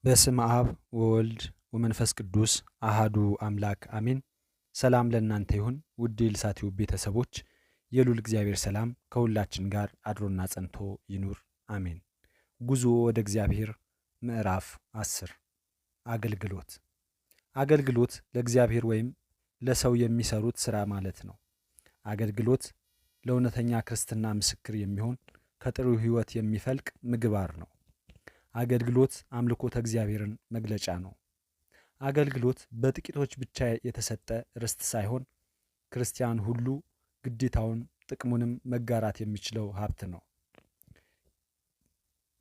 በስም አብ ወወልድ ወመንፈስ ቅዱስ አሃዱ አምላክ አሜን። ሰላም ለእናንተ ይሁን ውድ የልሳቲው ቤተሰቦች፣ የሉል እግዚአብሔር ሰላም ከሁላችን ጋር አድሮና ጸንቶ ይኑር አሜን። ጉዞ ወደ እግዚአብሔር ምዕራፍ 10 አገልግሎት። አገልግሎት ለእግዚአብሔር ወይም ለሰው የሚሰሩት ሥራ ማለት ነው። አገልግሎት ለእውነተኛ ክርስትና ምስክር የሚሆን ከጥሩ ሕይወት የሚፈልቅ ምግባር ነው። አገልግሎት አምልኮተ እግዚአብሔርን መግለጫ ነው። አገልግሎት በጥቂቶች ብቻ የተሰጠ ርስት ሳይሆን ክርስቲያን ሁሉ ግዴታውን ጥቅሙንም መጋራት የሚችለው ሀብት ነው።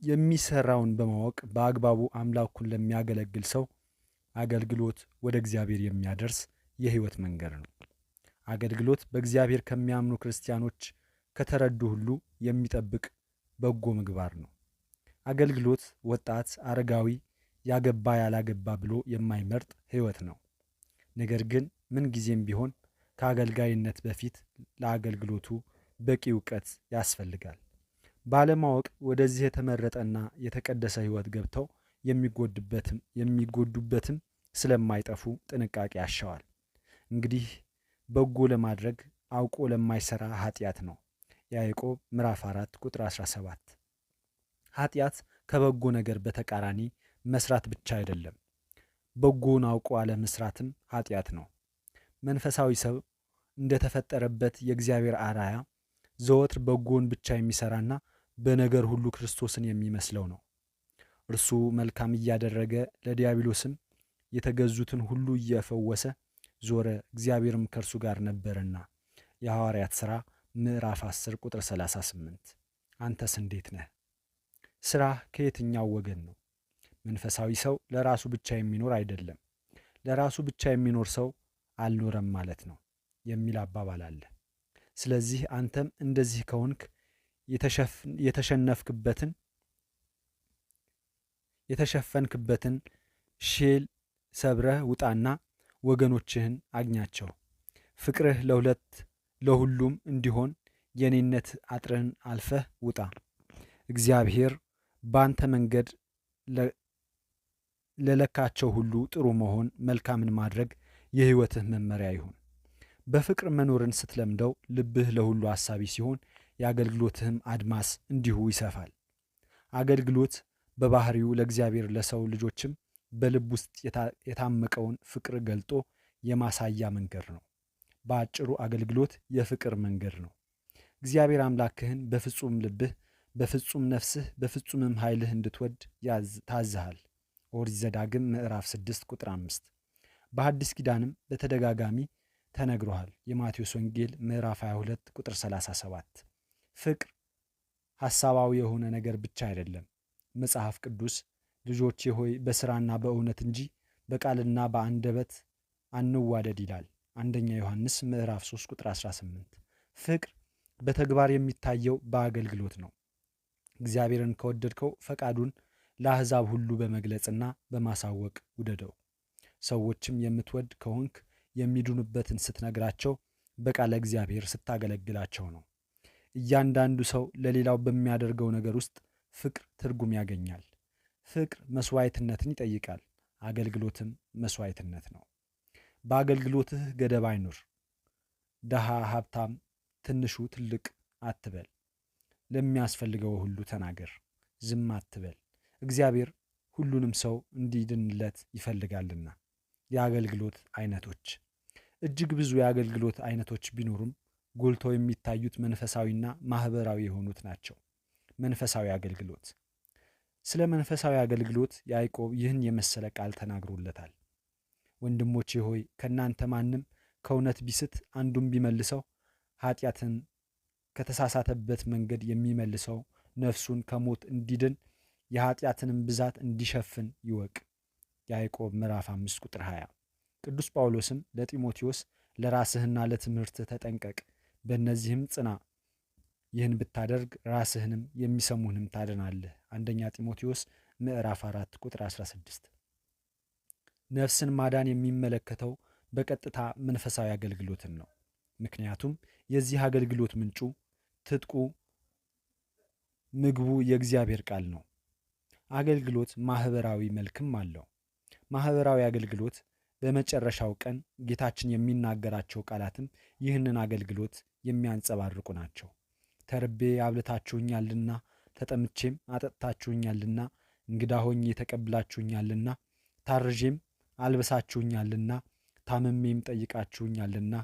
የሚሰራውን በማወቅ በአግባቡ አምላኩን ለሚያገለግል ሰው አገልግሎት ወደ እግዚአብሔር የሚያደርስ የሕይወት መንገድ ነው። አገልግሎት በእግዚአብሔር ከሚያምኑ ክርስቲያኖች ከተረዱ ሁሉ የሚጠብቅ በጎ ምግባር ነው። አገልግሎት ወጣት፣ አረጋዊ፣ ያገባ ያላገባ ብሎ የማይመርጥ ሕይወት ነው። ነገር ግን ምንጊዜም ቢሆን ከአገልጋይነት በፊት ለአገልግሎቱ በቂ እውቀት ያስፈልጋል። ባለማወቅ ወደዚህ የተመረጠና የተቀደሰ ሕይወት ገብተው የሚጎዱበትም ስለማይጠፉ ጥንቃቄ ያሻዋል። እንግዲህ በጎ ለማድረግ አውቆ ለማይሰራ ኃጢአት ነው። ያዕቆብ ምዕራፍ 4 ቁጥር 17። ኃጢአት ከበጎ ነገር በተቃራኒ መስራት ብቻ አይደለም፣ በጎውን አውቆ አለመስራትም ኃጢአት ነው። መንፈሳዊ ሰው እንደተፈጠረበት የእግዚአብሔር አርአያ ዘወትር በጎውን ብቻ የሚሰራና በነገር ሁሉ ክርስቶስን የሚመስለው ነው። እርሱ መልካም እያደረገ ለዲያብሎስም የተገዙትን ሁሉ እየፈወሰ ዞረ፣ እግዚአብሔርም ከእርሱ ጋር ነበርና። የሐዋርያት ሥራ ምዕራፍ 10 ቁጥር 38። አንተስ እንዴት ነህ? ሥራህ ከየትኛው ወገን ነው? መንፈሳዊ ሰው ለራሱ ብቻ የሚኖር አይደለም፣ ለራሱ ብቻ የሚኖር ሰው አልኖረም ማለት ነው የሚል አባባል አለ። ስለዚህ አንተም እንደዚህ ከሆንክ የተሸፈንክበትን ሼል ሰብረህ ውጣና ወገኖችህን አግኛቸው። ፍቅርህ ለሁሉም እንዲሆን የኔነት አጥርህን አልፈህ ውጣ። እግዚአብሔር በአንተ መንገድ ለለካቸው ሁሉ ጥሩ መሆን፣ መልካምን ማድረግ የሕይወትህ መመሪያ ይሁን። በፍቅር መኖርን ስትለምደው ልብህ ለሁሉ አሳቢ ሲሆን የአገልግሎትህም አድማስ እንዲሁ ይሰፋል። አገልግሎት በባህሪው ለእግዚአብሔር ለሰው ልጆችም በልብ ውስጥ የታመቀውን ፍቅር ገልጦ የማሳያ መንገድ ነው። በአጭሩ አገልግሎት የፍቅር መንገድ ነው። እግዚአብሔር አምላክህን በፍጹም ልብህ፣ በፍጹም ነፍስህ፣ በፍጹምም ኃይልህ እንድትወድ ታዝሃል። ኦሪት ዘዳግም ምዕራፍ 6 ቁጥር 5። በሐዲስ ኪዳንም በተደጋጋሚ ተነግሮሃል። የማቴዎስ ወንጌል ምዕራፍ 22 ቁጥር 37። ፍቅር ሐሳባዊ የሆነ ነገር ብቻ አይደለም። መጽሐፍ ቅዱስ ልጆቼ ሆይ በሥራና በእውነት እንጂ በቃልና በአንደበት አንዋደድ ይላል። አንደኛ ዮሐንስ ምዕራፍ 3 ቁጥር 18። ፍቅር በተግባር የሚታየው በአገልግሎት ነው። እግዚአብሔርን ከወደድከው ፈቃዱን ለአሕዛብ ሁሉ በመግለጽና በማሳወቅ ውደደው። ሰዎችም የምትወድ ከሆንክ የሚድኑበትን ስትነግራቸው በቃለ እግዚአብሔር ስታገለግላቸው ነው። እያንዳንዱ ሰው ለሌላው በሚያደርገው ነገር ውስጥ ፍቅር ትርጉም ያገኛል። ፍቅር መስዋዕትነትን ይጠይቃል። አገልግሎትም መስዋዕትነት ነው። በአገልግሎትህ ገደብ አይኑር። ደሃ ሀብታም፣ ትንሹ ትልቅ አትበል። ለሚያስፈልገው ሁሉ ተናገር፣ ዝም አትበል። እግዚአብሔር ሁሉንም ሰው እንዲድንለት ይፈልጋልና። የአገልግሎት አይነቶች። እጅግ ብዙ የአገልግሎት አይነቶች ቢኖሩም ጎልተው የሚታዩት መንፈሳዊና ማኅበራዊ የሆኑት ናቸው። መንፈሳዊ አገልግሎት። ስለ መንፈሳዊ አገልግሎት ያዕቆብ ይህን የመሰለ ቃል ተናግሮለታል። ወንድሞቼ ሆይ ከእናንተ ማንም ከእውነት ቢስት አንዱም ቢመልሰው ኃጢአትን ከተሳሳተበት መንገድ የሚመልሰው ነፍሱን ከሞት እንዲድን የኃጢአትንም ብዛት እንዲሸፍን ይወቅ። ያዕቆብ ምዕራፍ 5 ቁጥር 20። ቅዱስ ጳውሎስም ለጢሞቴዎስ ለራስህና ለትምህርትህ ተጠንቀቅ፣ በእነዚህም ጽና፣ ይህን ብታደርግ ራስህንም የሚሰሙህንም ታድናለህ። አንደኛ ጢሞቴዎስ ምዕራፍ 4 ቁጥር 16። ነፍስን ማዳን የሚመለከተው በቀጥታ መንፈሳዊ አገልግሎትን ነው። ምክንያቱም የዚህ አገልግሎት ምንጩ፣ ትጥቁ፣ ምግቡ የእግዚአብሔር ቃል ነው። አገልግሎት ማህበራዊ መልክም አለው። ማህበራዊ አገልግሎት በመጨረሻው ቀን ጌታችን የሚናገራቸው ቃላትም ይህንን አገልግሎት የሚያንጸባርቁ ናቸው። ተርቤ አብልታችሁኛልና፣ ተጠምቼም አጠጥታችሁኛልና፣ እንግዳ ሆኜ ተቀብላችሁኛልና፣ ታርዤም አልብሳችሁኛልና፣ ታምሜም ጠይቃችሁኛልና፣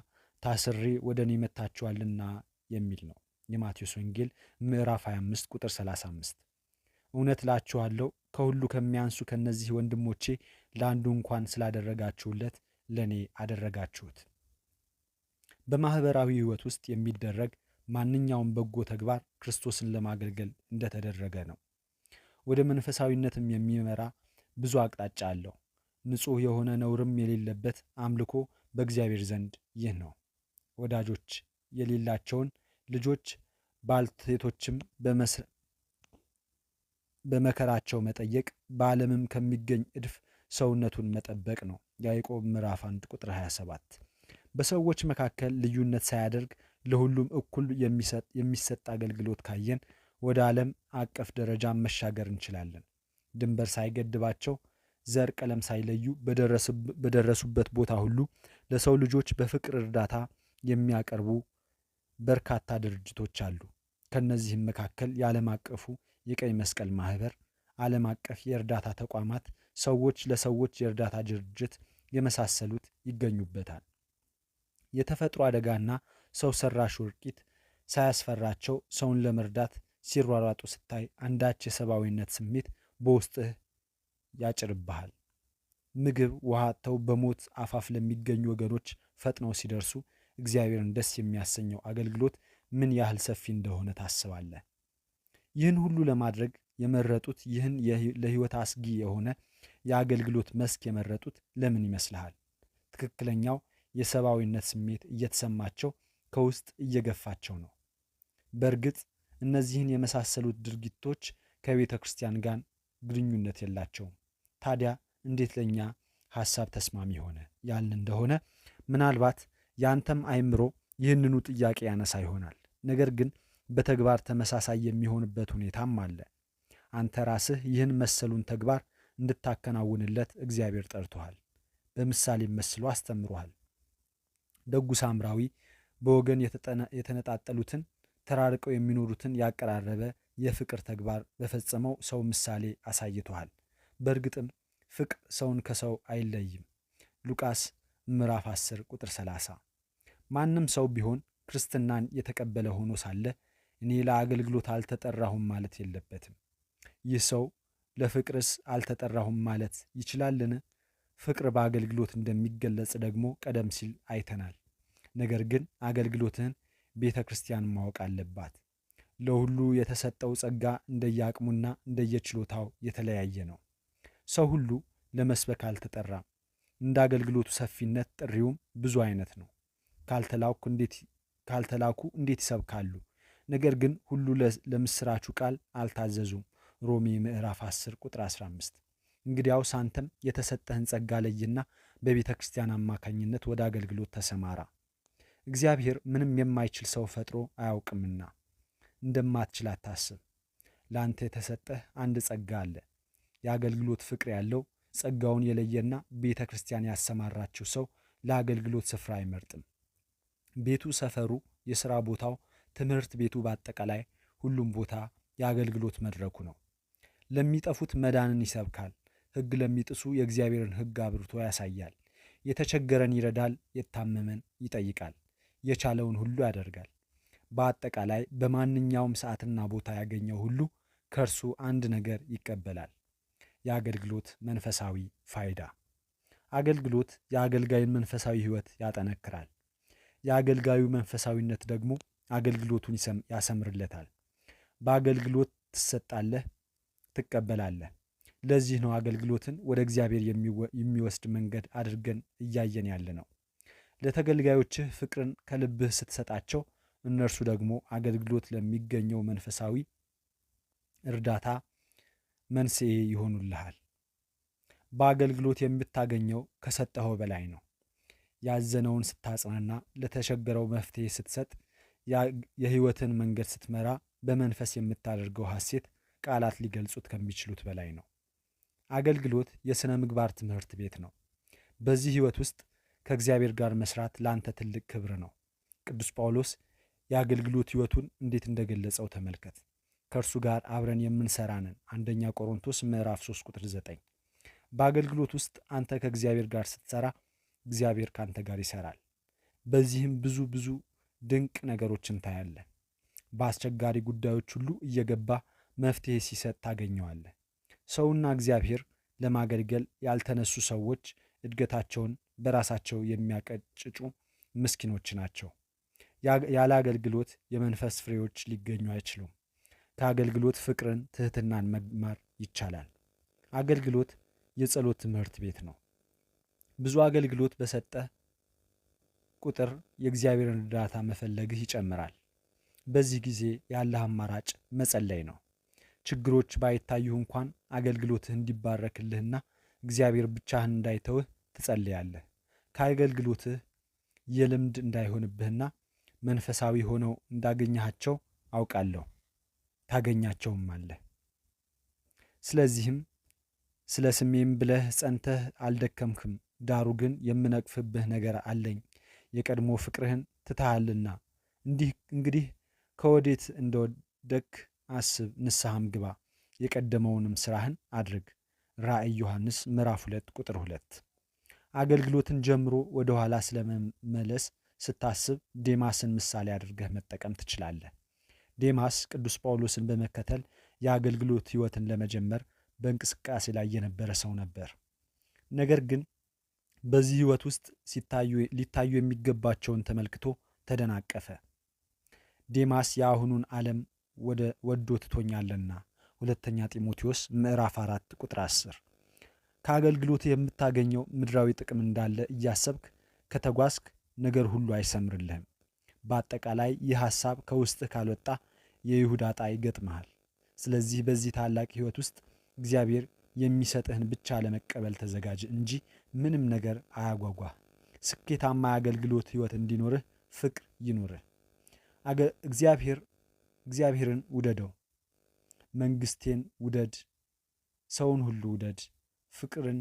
ታስሬ ወደ እኔ መጥታችኋልና የሚል ነው። የማቴዎስ ወንጌል ምዕራፍ 25 ቁጥር 35። እውነት እላችኋለሁ ከሁሉ ከሚያንሱ ከነዚህ ወንድሞቼ ለአንዱ እንኳን ስላደረጋችሁለት ለእኔ አደረጋችሁት። በማኅበራዊ ሕይወት ውስጥ የሚደረግ ማንኛውም በጎ ተግባር ክርስቶስን ለማገልገል እንደተደረገ ነው። ወደ መንፈሳዊነትም የሚመራ ብዙ አቅጣጫ አለው። ንጹሕ የሆነ ነውርም የሌለበት አምልኮ በእግዚአብሔር ዘንድ ይህ ነው። ወዳጆች የሌላቸውን ልጆች ባልቴቶችም በመከራቸው መጠየቅ፣ በዓለምም ከሚገኝ እድፍ ሰውነቱን መጠበቅ ነው። ያዕቆብ ምዕራፍ 1 ቁጥር 27። በሰዎች መካከል ልዩነት ሳያደርግ ለሁሉም እኩል የሚሰጥ አገልግሎት ካየን ወደ ዓለም አቀፍ ደረጃ መሻገር እንችላለን። ድንበር ሳይገድባቸው ዘር፣ ቀለም ሳይለዩ በደረሱበት ቦታ ሁሉ ለሰው ልጆች በፍቅር እርዳታ የሚያቀርቡ በርካታ ድርጅቶች አሉ። ከነዚህም መካከል የዓለም አቀፉ የቀይ መስቀል ማህበር፣ ዓለም አቀፍ የእርዳታ ተቋማት፣ ሰዎች ለሰዎች የእርዳታ ድርጅት የመሳሰሉት ይገኙበታል። የተፈጥሮ አደጋና ሰው ሰራሽ እልቂት ሳያስፈራቸው ሰውን ለመርዳት ሲሯሯጡ ስታይ አንዳች የሰብአዊነት ስሜት በውስጥህ ያጭርብሃል። ምግብ፣ ውሃ አጥተው በሞት አፋፍ ለሚገኙ ወገኖች ፈጥነው ሲደርሱ እግዚአብሔርን ደስ የሚያሰኘው አገልግሎት ምን ያህል ሰፊ እንደሆነ ታስባለህ። ይህን ሁሉ ለማድረግ የመረጡት ይህን ለሕይወት አስጊ የሆነ የአገልግሎት መስክ የመረጡት ለምን ይመስልሃል? ትክክለኛው የሰብአዊነት ስሜት እየተሰማቸው ከውስጥ እየገፋቸው ነው። በእርግጥ እነዚህን የመሳሰሉት ድርጊቶች ከቤተ ክርስቲያን ጋር ግንኙነት የላቸውም። ታዲያ እንዴት ለእኛ ሐሳብ ተስማሚ ሆነ ያልን እንደሆነ ምናልባት ያንተም አይምሮ ይህንኑ ጥያቄ ያነሳ ይሆናል። ነገር ግን በተግባር ተመሳሳይ የሚሆንበት ሁኔታም አለ። አንተ ራስህ ይህን መሰሉን ተግባር እንድታከናውንለት እግዚአብሔር ጠርቶሃል። በምሳሌ መስሎ አስተምሮሃል። ደጉ ሳምራዊ በወገን የተነጣጠሉትን ተራርቀው የሚኖሩትን ያቀራረበ የፍቅር ተግባር በፈጸመው ሰው ምሳሌ አሳይቶሃል። በእርግጥም ፍቅር ሰውን ከሰው አይለይም። ሉቃስ ምዕራፍ 10 ቁጥር 30። ማንም ሰው ቢሆን ክርስትናን የተቀበለ ሆኖ ሳለ እኔ ለአገልግሎት አልተጠራሁም ማለት የለበትም። ይህ ሰው ለፍቅርስ አልተጠራሁም ማለት ይችላልን? ፍቅር በአገልግሎት እንደሚገለጽ ደግሞ ቀደም ሲል አይተናል። ነገር ግን አገልግሎትህን ቤተ ክርስቲያን ማወቅ አለባት። ለሁሉ የተሰጠው ጸጋ እንደየአቅሙና እንደየችሎታው የተለያየ ነው። ሰው ሁሉ ለመስበክ አልተጠራም። እንደ አገልግሎቱ ሰፊነት ጥሪውም ብዙ አይነት ነው። ካልተላኩ እንዴት ይሰብካሉ? ነገር ግን ሁሉ ለምስራቹ ቃል አልታዘዙም። ሮሜ ምዕራፍ 10 ቁጥር 15። እንግዲያውስ አንተም የተሰጠህን ጸጋ ለይና በቤተ ክርስቲያን አማካኝነት ወደ አገልግሎት ተሰማራ። እግዚአብሔር ምንም የማይችል ሰው ፈጥሮ አያውቅምና እንደማትችል አታስብ። ለአንተ የተሰጠህ አንድ ጸጋ አለ። የአገልግሎት ፍቅር ያለው ጸጋውን የለየና ቤተ ክርስቲያን ያሰማራችው ሰው ለአገልግሎት ስፍራ አይመርጥም። ቤቱ፣ ሰፈሩ፣ የሥራ ቦታው፣ ትምህርት ቤቱ፣ በአጠቃላይ ሁሉም ቦታ የአገልግሎት መድረኩ ነው። ለሚጠፉት መዳንን ይሰብካል። ሕግ ለሚጥሱ የእግዚአብሔርን ሕግ አብርቶ ያሳያል። የተቸገረን ይረዳል፣ የታመመን ይጠይቃል፣ የቻለውን ሁሉ ያደርጋል። በአጠቃላይ በማንኛውም ሰዓትና ቦታ ያገኘው ሁሉ ከእርሱ አንድ ነገር ይቀበላል። የአገልግሎት መንፈሳዊ ፋይዳ። አገልግሎት የአገልጋይን መንፈሳዊ ሕይወት ያጠነክራል። የአገልጋዩ መንፈሳዊነት ደግሞ አገልግሎቱን ያሰምርለታል። በአገልግሎት ትሰጣለህ፣ ትቀበላለህ። ለዚህ ነው አገልግሎትን ወደ እግዚአብሔር የሚወስድ መንገድ አድርገን እያየን ያለ ነው። ለተገልጋዮችህ ፍቅርን ከልብህ ስትሰጣቸው እነርሱ ደግሞ አገልግሎት ለሚገኘው መንፈሳዊ እርዳታ መንስኤ ይሆኑልሃል። በአገልግሎት የምታገኘው ከሰጠኸው በላይ ነው። ያዘነውን ስታጽናና፣ ለተቸገረው መፍትሄ ስትሰጥ፣ የሕይወትን መንገድ ስትመራ በመንፈስ የምታደርገው ሐሴት ቃላት ሊገልጹት ከሚችሉት በላይ ነው። አገልግሎት የሥነ ምግባር ትምህርት ቤት ነው። በዚህ ሕይወት ውስጥ ከእግዚአብሔር ጋር መስራት ለአንተ ትልቅ ክብር ነው። ቅዱስ ጳውሎስ የአገልግሎት ሕይወቱን እንዴት እንደገለጸው ተመልከት። ከእርሱ ጋር አብረን የምንሰራ ነን። አንደኛ ቆሮንቶስ ምዕራፍ 3 ቁጥር 9። በአገልግሎት ውስጥ አንተ ከእግዚአብሔር ጋር ስትሰራ እግዚአብሔር ከአንተ ጋር ይሰራል። በዚህም ብዙ ድንቅ ነገሮችን ታያለህ። በአስቸጋሪ ጉዳዮች ሁሉ እየገባ መፍትሔ ሲሰጥ ታገኘዋለህ። ሰውና እግዚአብሔር ለማገልገል ያልተነሱ ሰዎች እድገታቸውን በራሳቸው የሚያቀጭጩ ምስኪኖች ናቸው። ያለ አገልግሎት የመንፈስ ፍሬዎች ሊገኙ አይችሉም። ከአገልግሎት ፍቅርን፣ ትሕትናን መማር ይቻላል። አገልግሎት የጸሎት ትምህርት ቤት ነው። ብዙ አገልግሎት በሰጠህ ቁጥር የእግዚአብሔርን እርዳታ መፈለግህ ይጨምራል። በዚህ ጊዜ ያለህ አማራጭ መጸለይ ነው። ችግሮች ባይታዩህ እንኳን አገልግሎትህ እንዲባረክልህና እግዚአብሔር ብቻህን እንዳይተውህ ትጸልያለህ። ከአገልግሎትህ የልምድ እንዳይሆንብህና መንፈሳዊ ሆነው እንዳገኘሃቸው አውቃለሁ፣ ታገኛቸውም አለህ። ስለዚህም ስለ ስሜም ብለህ ጸንተህ አልደከምክም። ዳሩ ግን የምነቅፍብህ ነገር አለኝ፣ የቀድሞ ፍቅርህን ትተሃልና። እንግዲህ ከወዴት እንደወደክ አስብ፣ ንስሐም ግባ፣ የቀደመውንም ሥራህን አድርግ። ራእይ ዮሐንስ ምዕራፍ 2 ቁጥር 2። አገልግሎትን ጀምሮ ወደ ኋላ ስለመመለስ ስታስብ ዴማስን ምሳሌ አድርገህ መጠቀም ትችላለህ። ዴማስ ቅዱስ ጳውሎስን በመከተል የአገልግሎት ሕይወትን ለመጀመር በእንቅስቃሴ ላይ የነበረ ሰው ነበር። ነገር ግን በዚህ ሕይወት ውስጥ ሊታዩ የሚገባቸውን ተመልክቶ ተደናቀፈ። ዴማስ የአሁኑን ዓለም ወዶ ትቶኛልና። ሁለተኛ ጢሞቴዎስ ምዕራፍ 4 ቁጥር 10። ከአገልግሎት የምታገኘው ምድራዊ ጥቅም እንዳለ እያሰብክ ከተጓዝክ ነገር ሁሉ አይሰምርልህም። በአጠቃላይ ይህ ሐሳብ ከውስጥህ ካልወጣ የይሁዳ ዕጣ ይገጥምሃል። ስለዚህ በዚህ ታላቅ ሕይወት ውስጥ እግዚአብሔር የሚሰጥህን ብቻ ለመቀበል ተዘጋጅ እንጂ ምንም ነገር አያጓጓህ። ስኬታማ የአገልግሎት ሕይወት እንዲኖርህ ፍቅር ይኑርህ። እግዚአብሔርን ውደደው፣ መንግሥቴን ውደድ፣ ሰውን ሁሉ ውደድ። ፍቅርን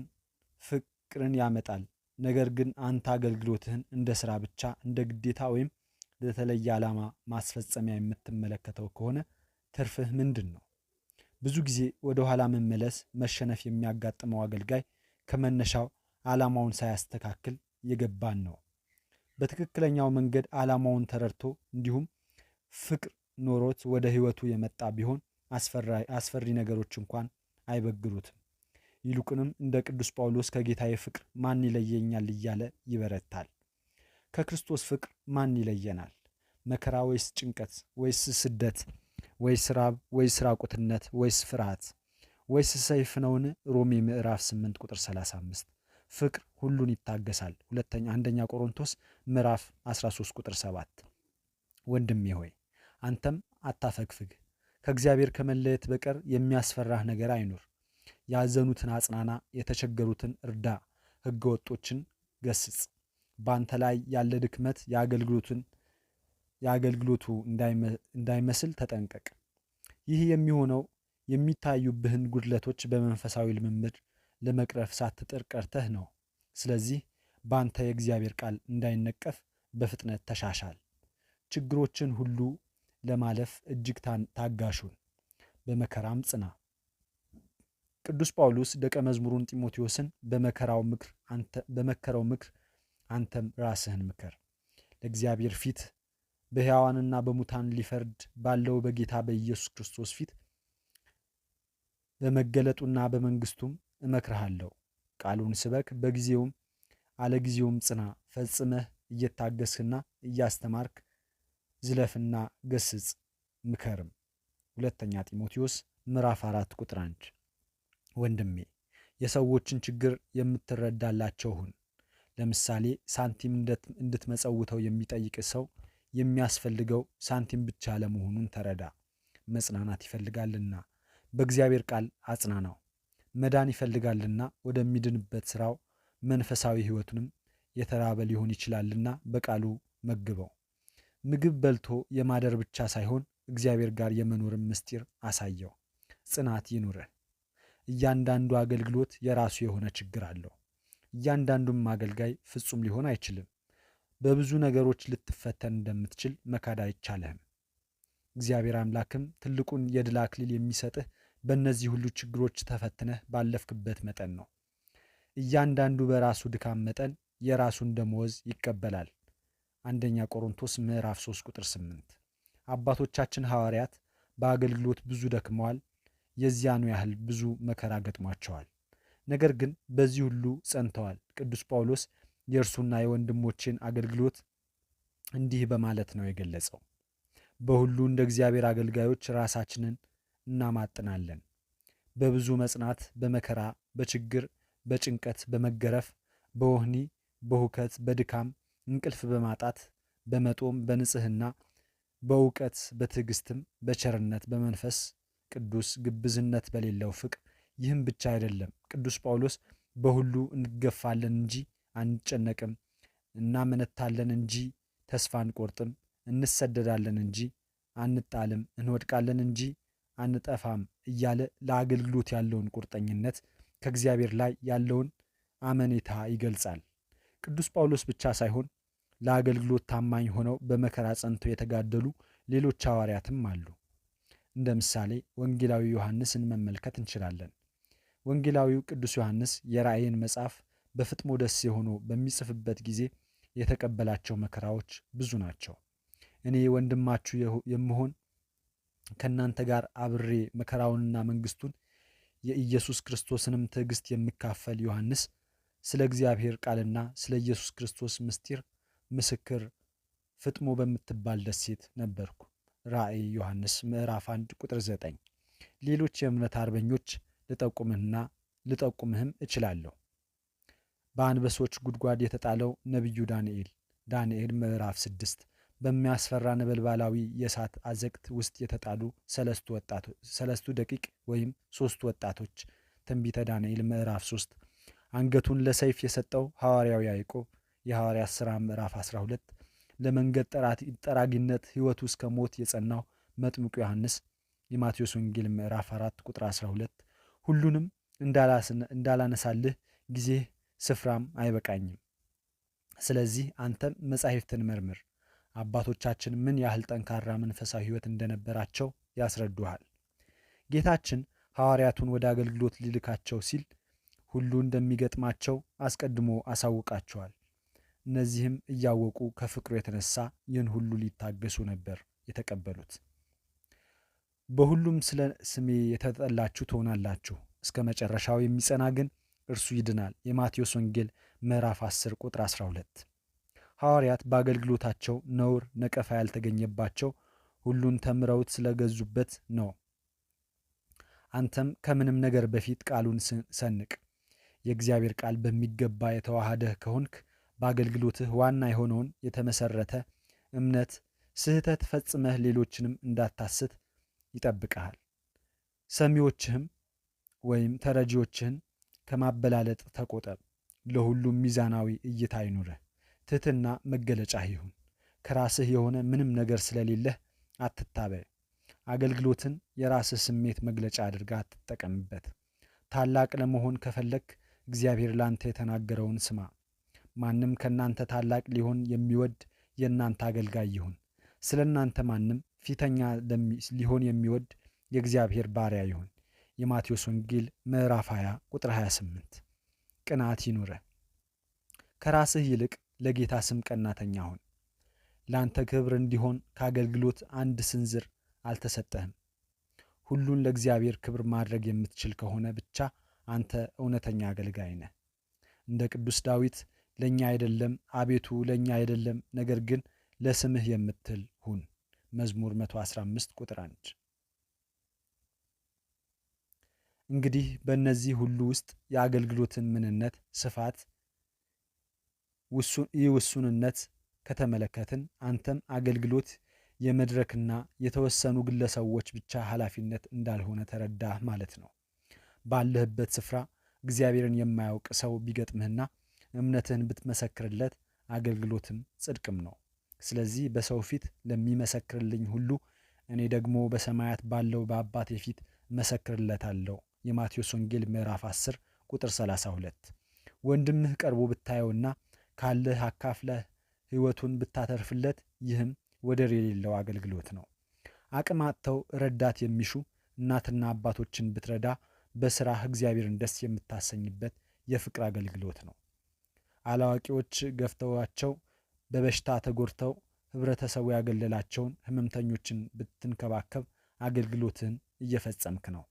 ያመጣል። ነገር ግን አንተ አገልግሎትህን እንደ ሥራ ብቻ፣ እንደ ግዴታ ወይም ለተለየ ዓላማ ማስፈጸሚያ የምትመለከተው ከሆነ ትርፍህ ምንድን ነው? ብዙ ጊዜ ወደ ኋላ መመለስ መሸነፍ የሚያጋጥመው አገልጋይ ከመነሻው ዓላማውን ሳያስተካክል የገባን ነው። በትክክለኛው መንገድ ዓላማውን ተረድቶ እንዲሁም ፍቅር ኖሮት ወደ ሕይወቱ የመጣ ቢሆን አስፈሪ ነገሮች እንኳን አይበግሩትም። ይልቁንም እንደ ቅዱስ ጳውሎስ ከጌታዬ ፍቅር ማን ይለየኛል እያለ ይበረታል። ከክርስቶስ ፍቅር ማን ይለየናል? መከራ ወይስ ጭንቀት ወይስ ስደት ወይስ ራብ ወይስ ራቁትነት ወይስ ፍርሃት ወይስ ሰይፍ ነውን? ሮሜ ምዕራፍ 8 ቁጥር 35። ፍቅር ሁሉን ይታገሳል። አንደኛ ቆሮንቶስ ምዕራፍ 13 ቁጥር 7። ወንድሜ ሆይ አንተም አታፈግፍግ። ከእግዚአብሔር ከመለየት በቀር የሚያስፈራህ ነገር አይኑር። ያዘኑትን አጽናና፣ የተቸገሩትን እርዳ፣ ሕገ ወጦችን ገስጽ። በአንተ ላይ ያለ ድክመት የአገልግሎቱ እንዳይመስል ተጠንቀቅ። ይህ የሚሆነው የሚታዩብህን ጉድለቶች በመንፈሳዊ ልምምድ ለመቅረፍ ሳትጥር ቀርተህ ነው። ስለዚህ በአንተ የእግዚአብሔር ቃል እንዳይነቀፍ በፍጥነት ተሻሻል። ችግሮችን ሁሉ ለማለፍ እጅግ ታጋሹን፣ በመከራም ጽና። ቅዱስ ጳውሎስ ደቀ መዝሙሩን ጢሞቴዎስን በመከረው ምክር አንተም ራስህን ምከር። ለእግዚአብሔር ፊት በሕያዋንና በሙታን ሊፈርድ ባለው በጌታ በኢየሱስ ክርስቶስ ፊት በመገለጡና በመንግሥቱም እመክርሃለሁ። ቃሉን ስበክ፣ በጊዜውም አለጊዜውም ጽና። ፈጽመህ እየታገስህና እያስተማርክ ዝለፍና ገስጽ ምከርም። ሁለተኛ ጢሞቴዎስ ምዕራፍ 4 ቁጥር 1። ወንድሜ የሰዎችን ችግር የምትረዳላቸው ሁን። ለምሳሌ ሳንቲም እንድትመጸውተው የሚጠይቅ ሰው የሚያስፈልገው ሳንቲም ብቻ ለመሆኑን ተረዳ። መጽናናት ይፈልጋልና በእግዚአብሔር ቃል አጽናናው። መዳን ይፈልጋልና ወደሚድንበት ሥራው፣ መንፈሳዊ ሕይወቱንም የተራበ ሊሆን ይችላልና በቃሉ መግበው። ምግብ በልቶ የማደር ብቻ ሳይሆን እግዚአብሔር ጋር የመኖርን ምስጢር አሳየው። ጽናት ይኑርህ። እያንዳንዱ አገልግሎት የራሱ የሆነ ችግር አለው። እያንዳንዱም አገልጋይ ፍጹም ሊሆን አይችልም። በብዙ ነገሮች ልትፈተን እንደምትችል መካድ አይቻልህም። እግዚአብሔር አምላክም ትልቁን የድል አክሊል የሚሰጥህ በእነዚህ ሁሉ ችግሮች ተፈትነህ ባለፍክበት መጠን ነው። እያንዳንዱ በራሱ ድካም መጠን የራሱን ደመወዝ ይቀበላል። አንደኛ ቆሮንቶስ ምዕራፍ 3 ቁጥር 8። አባቶቻችን ሐዋርያት በአገልግሎት ብዙ ደክመዋል፣ የዚያኑ ያህል ብዙ መከራ ገጥሟቸዋል። ነገር ግን በዚህ ሁሉ ጸንተዋል። ቅዱስ ጳውሎስ የእርሱና የወንድሞችን አገልግሎት እንዲህ በማለት ነው የገለጸው። በሁሉ እንደ እግዚአብሔር አገልጋዮች ራሳችንን እናማጥናለን። በብዙ መጽናት፣ በመከራ፣ በችግር፣ በጭንቀት፣ በመገረፍ፣ በወህኒ፣ በሁከት፣ በድካም፣ እንቅልፍ በማጣት፣ በመጦም፣ በንጽህና፣ በእውቀት፣ በትዕግስትም፣ በቸርነት፣ በመንፈስ ቅዱስ፣ ግብዝነት በሌለው ፍቅር። ይህም ብቻ አይደለም። ቅዱስ ጳውሎስ በሁሉ እንገፋለን እንጂ አንጨነቅም፣ እናመነታለን እንጂ ተስፋ አንቆርጥም፣ እንሰደዳለን እንጂ አንጣልም፣ እንወድቃለን እንጂ አንጠፋም እያለ ለአገልግሎት ያለውን ቁርጠኝነት፣ ከእግዚአብሔር ላይ ያለውን አመኔታ ይገልጻል። ቅዱስ ጳውሎስ ብቻ ሳይሆን ለአገልግሎት ታማኝ ሆነው በመከራ ጸንተው የተጋደሉ ሌሎች ሐዋርያትም አሉ። እንደ ምሳሌ ወንጌላዊ ዮሐንስን መመልከት እንችላለን። ወንጌላዊው ቅዱስ ዮሐንስ የራእይን መጽሐፍ በፍጥሞ ደሴ ሆኖ በሚጽፍበት ጊዜ የተቀበላቸው መከራዎች ብዙ ናቸው። እኔ ወንድማችሁ የምሆን ከእናንተ ጋር አብሬ መከራውንና መንግሥቱን የኢየሱስ ክርስቶስንም ትዕግሥት የሚካፈል ዮሐንስ ስለ እግዚአብሔር ቃልና ስለ ኢየሱስ ክርስቶስ ምስጢር ምስክር ፍጥሞ በምትባል ደሴት ነበርኩ። ራእይ ዮሐንስ ምዕራፍ 1 ቁጥር 9። ሌሎች የእምነት አርበኞች ልጠቁምህም እችላለሁ። በአንበሶች ጉድጓድ የተጣለው ነቢዩ ዳንኤል ምዕራፍ 6። በሚያስፈራ ነበልባላዊ የእሳት አዘቅት ውስጥ የተጣሉ ሰለስቱ ደቂቅ ወይም 3 ወጣቶች ትንቢተ ዳንኤል ምዕራፍ 3። አንገቱን ለሰይፍ የሰጠው ሐዋርያው ያዕቆብ የሐዋርያት ሥራ ምዕራፍ 12። ለመንገድ ጠራጊነት ሕይወቱ እስከ ሞት የጸናው መጥምቁ ዮሐንስ የማቴዎስ ወንጌል ምዕራፍ 4 ቁጥር 12። ሁሉንም እንዳላነሳልህ ጊዜ ስፍራም አይበቃኝም። ስለዚህ አንተም መጻሕፍትን መርምር፣ አባቶቻችን ምን ያህል ጠንካራ መንፈሳዊ ሕይወት እንደነበራቸው ያስረዱሃል። ጌታችን ሐዋርያቱን ወደ አገልግሎት ሊልካቸው ሲል ሁሉ እንደሚገጥማቸው አስቀድሞ አሳውቃቸዋል። እነዚህም እያወቁ ከፍቅሩ የተነሳ ይህን ሁሉ ሊታገሱ ነበር የተቀበሉት። በሁሉም ስለ ስሜ የተጠላችሁ ትሆናላችሁ፣ እስከ መጨረሻው የሚጸና ግን እርሱ ይድናል። የማቴዎስ ወንጌል ምዕራፍ 10 ቁጥር 12። ሐዋርያት በአገልግሎታቸው ነውር ነቀፋ ያልተገኘባቸው ሁሉን ተምረውት ስለገዙበት ነው። አንተም ከምንም ነገር በፊት ቃሉን ሰንቅ። የእግዚአብሔር ቃል በሚገባ የተዋሃደህ ከሆንክ በአገልግሎትህ ዋና የሆነውን የተመሰረተ እምነት ስህተት ፈጽመህ ሌሎችንም እንዳታስት ይጠብቀሃል። ሰሚዎችህም ወይም ተረጂዎችህን ከማበላለጥ ተቆጠብ። ለሁሉም ሚዛናዊ እይታ አይኑርህ። ትሕትና መገለጫህ ይሁን። ከራስህ የሆነ ምንም ነገር ስለሌለህ አትታበይ። አገልግሎትን የራስህ ስሜት መግለጫ አድርጋ አትጠቀምበት። ታላቅ ለመሆን ከፈለክ እግዚአብሔር ላንተ የተናገረውን ስማ። ማንም ከእናንተ ታላቅ ሊሆን የሚወድ የእናንተ አገልጋይ ይሁን። ስለ እናንተ ማንም ፊተኛ ሊሆን የሚወድ የእግዚአብሔር ባሪያ ይሁን። የማቴዎስ ወንጌል ምዕራፍ 20 ቁጥር 28። ቅንዓት ይኑረህ። ከራስህ ይልቅ ለጌታ ስም ቀናተኛ ሁን። ለአንተ ክብር እንዲሆን ከአገልግሎት አንድ ስንዝር አልተሰጠህም። ሁሉን ለእግዚአብሔር ክብር ማድረግ የምትችል ከሆነ ብቻ አንተ እውነተኛ አገልጋይ ነህ። እንደ ቅዱስ ዳዊት ለእኛ አይደለም አቤቱ ለእኛ አይደለም፣ ነገር ግን ለስምህ የምትል ሁን። መዝሙር 115 ቁጥር 1። እንግዲህ በእነዚህ ሁሉ ውስጥ የአገልግሎትን ምንነት፣ ስፋት፣ ውሱንነት ከተመለከትን አንተም አገልግሎት የመድረክና የተወሰኑ ግለሰቦች ብቻ ኃላፊነት እንዳልሆነ ተረዳህ ማለት ነው። ባለህበት ስፍራ እግዚአብሔርን የማያውቅ ሰው ቢገጥምህና እምነትህን ብትመሰክርለት አገልግሎትም ጽድቅም ነው። ስለዚህ በሰው ፊት ለሚመሰክርልኝ ሁሉ እኔ ደግሞ በሰማያት ባለው በአባቴ ፊት እመሰክርለታለሁ። የማቴዎስ ወንጌል ምዕራፍ 10 ቁጥር 32። ወንድምህ ቀርቦ ብታየውና ካለህ አካፍለህ ሕይወቱን ብታተርፍለት ይህም ወደር የሌለው አገልግሎት ነው። አቅም አጥተው ረዳት የሚሹ እናትና አባቶችን ብትረዳ በሥራህ እግዚአብሔርን ደስ የምታሰኝበት የፍቅር አገልግሎት ነው። አላዋቂዎች ገፍተዋቸው በበሽታ ተጎድተው ህብረተሰቡ ያገለላቸውን ህመምተኞችን ብትንከባከብ አገልግሎትህን እየፈጸምክ ነው።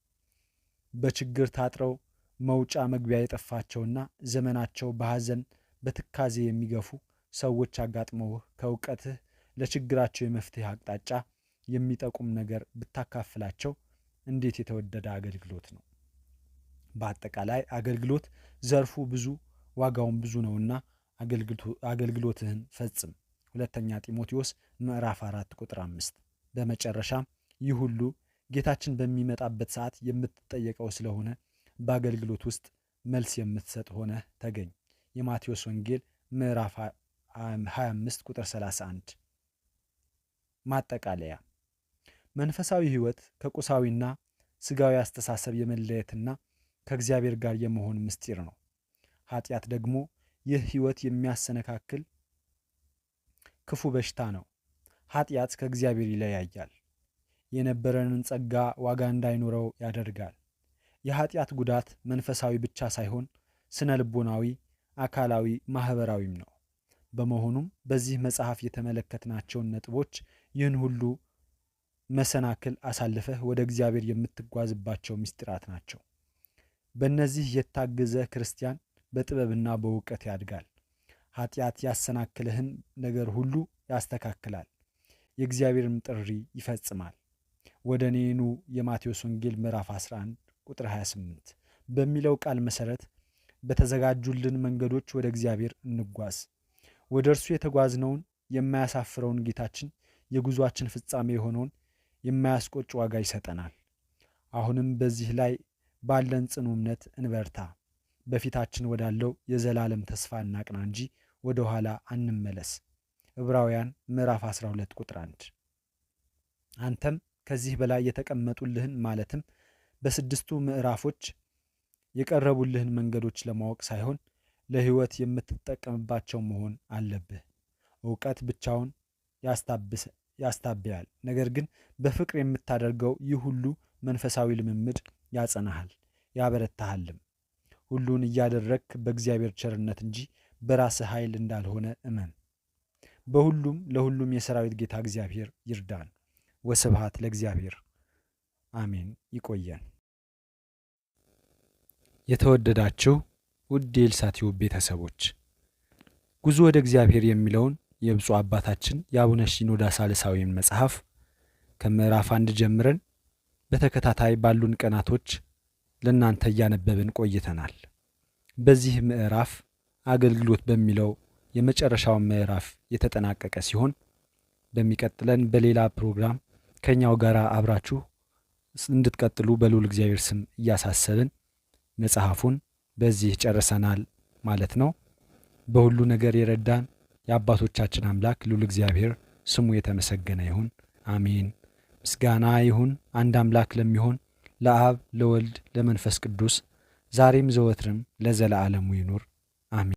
በችግር ታጥረው መውጫ መግቢያ የጠፋቸውና ዘመናቸው በሐዘን በትካዜ የሚገፉ ሰዎች አጋጥመውህ ከእውቀትህ ለችግራቸው የመፍትሄ አቅጣጫ የሚጠቁም ነገር ብታካፍላቸው እንዴት የተወደደ አገልግሎት ነው። በአጠቃላይ አገልግሎት ዘርፉ ብዙ ዋጋውን ብዙ ነውና አገልግሎትህን ፈጽም። ሁለተኛ ጢሞቴዎስ ምዕራፍ 4 ቁጥር 5። በመጨረሻም ይህ ሁሉ ጌታችን በሚመጣበት ሰዓት የምትጠየቀው ስለሆነ በአገልግሎት ውስጥ መልስ የምትሰጥ ሆነህ ተገኝ። የማቴዎስ ወንጌል ምዕራፍ 25 ቁጥር 31። ማጠቃለያ። መንፈሳዊ ሕይወት ከቁሳዊና ስጋዊ አስተሳሰብ የመለየትና ከእግዚአብሔር ጋር የመሆን ምስጢር ነው። ኃጢአት ደግሞ ይህ ሕይወት የሚያሰነካክል ክፉ በሽታ ነው። ኃጢአት ከእግዚአብሔር ይለያያል። የነበረንን ጸጋ ዋጋ እንዳይኖረው ያደርጋል። የኃጢአት ጉዳት መንፈሳዊ ብቻ ሳይሆን ስነ ልቦናዊ፣ አካላዊ፣ ማህበራዊም ነው። በመሆኑም በዚህ መጽሐፍ የተመለከትናቸውን ነጥቦች ይህን ሁሉ መሰናክል አሳልፈህ ወደ እግዚአብሔር የምትጓዝባቸው ምስጢራት ናቸው። በእነዚህ የታገዘ ክርስቲያን በጥበብና በእውቀት ያድጋል። ኃጢአት ያሰናክልህን ነገር ሁሉ ያስተካክላል። የእግዚአብሔርም ጥሪ ይፈጽማል። ወደ እኔ ኑ የማቴዎስ ወንጌል ምዕራፍ 11 ቁጥር 28 በሚለው ቃል መሰረት በተዘጋጁልን መንገዶች ወደ እግዚአብሔር እንጓዝ። ወደ እርሱ የተጓዝነውን የማያሳፍረውን ጌታችን የጉዟችን ፍጻሜ የሆነውን የማያስቆጭ ዋጋ ይሰጠናል። አሁንም በዚህ ላይ ባለን ጽኑ እምነት እንበርታ። በፊታችን ወዳለው የዘላለም ተስፋ እናቅና እንጂ ወደ ኋላ አንመለስ። ዕብራውያን ምዕራፍ 12 ቁጥር 1። አንተም ከዚህ በላይ የተቀመጡልህን ማለትም በስድስቱ ምዕራፎች የቀረቡልህን መንገዶች ለማወቅ ሳይሆን ለሕይወት የምትጠቀምባቸው መሆን አለብህ። እውቀት ብቻውን ያስታብያል። ነገር ግን በፍቅር የምታደርገው ይህ ሁሉ መንፈሳዊ ልምምድ ያጸናሃል፣ ያበረታሃልም። ሁሉን እያደረግክ በእግዚአብሔር ቸርነት እንጂ በራስህ ኃይል እንዳልሆነ እመን። በሁሉም ለሁሉም የሰራዊት ጌታ እግዚአብሔር ይርዳን። ወስብሐት ለእግዚአብሔር አሜን። ይቆየን። የተወደዳችሁ ውድ የኤልሳ ቲዩብ ቤተሰቦች ጉዞ ወደ እግዚአብሔር የሚለውን የብፁዕ አባታችን የአቡነ ሺኖዳ ሳልሳዊን መጽሐፍ ከምዕራፍ 1 ጀምረን በተከታታይ ባሉን ቀናቶች ለእናንተ እያነበብን ቆይተናል። በዚህ ምዕራፍ አገልግሎት በሚለው የመጨረሻው ምዕራፍ የተጠናቀቀ ሲሆን በሚቀጥለን በሌላ ፕሮግራም ከኛው ጋር አብራችሁ እንድትቀጥሉ በልዑል እግዚአብሔር ስም እያሳሰብን መጽሐፉን በዚህ ጨርሰናል ማለት ነው። በሁሉ ነገር የረዳን የአባቶቻችን አምላክ ልዑል እግዚአብሔር ስሙ የተመሰገነ ይሁን፣ አሜን። ምስጋና ይሁን አንድ አምላክ ለሚሆን ለአብ ለወልድ ለመንፈስ ቅዱስ ዛሬም ዘወትርም ለዘለዓለሙ ይኑር፣ አሜን።